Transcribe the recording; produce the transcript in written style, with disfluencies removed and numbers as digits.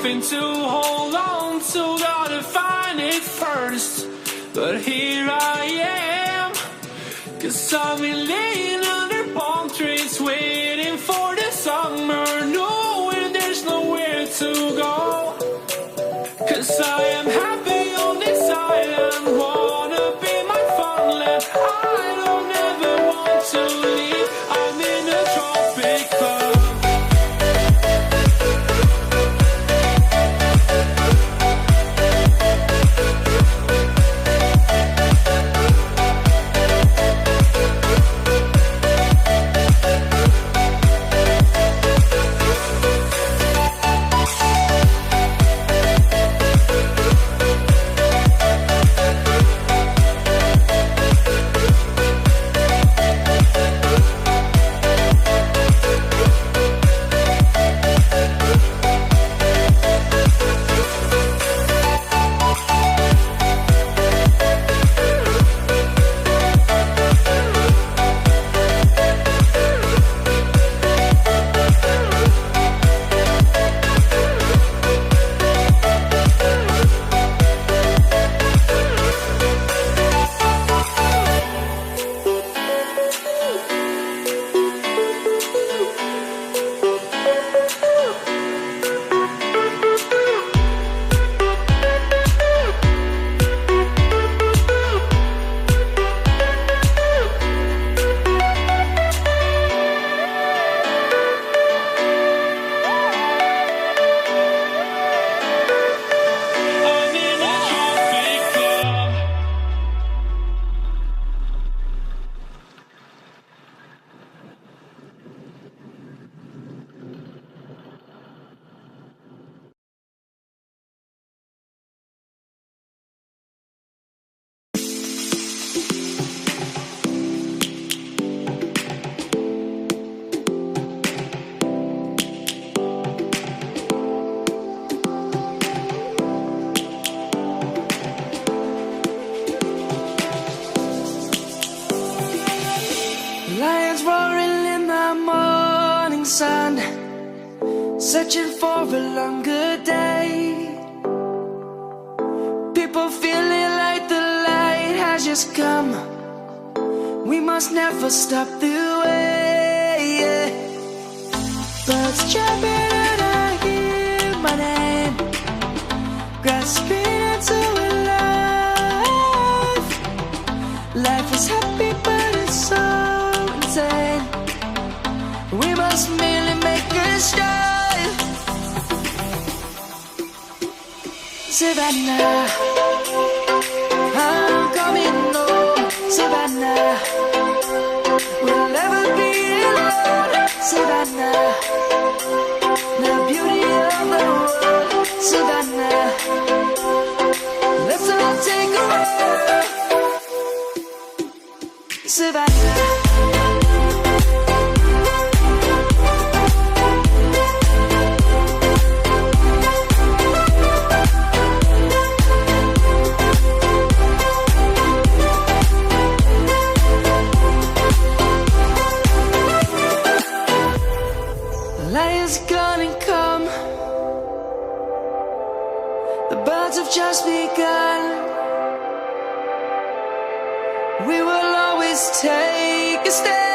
nothing to hold on to, gotta find it first. But here I am, 'cause I've been laying under palm trees, waiting for the summer, knowing there's nowhere to go. 'Cause I am happy on this island, wanna be my funland. I don't ever want to leave, I'm in a tropic club. Lions roaring in the morning sun, searching for a longer day. People feeling like the light has just come. We must never stop the way. Birds chirping and I hear my name, grasping into a life. Life is happy but it's so insane. We must merely make a start. Savannah, I'm coming home. Savannah, we'll never be alone. Savannah, the beauty of the world. Savannah, let's all take a walk. Savannah. Lion's gonna come. The birds have just begun. We will always take a stand.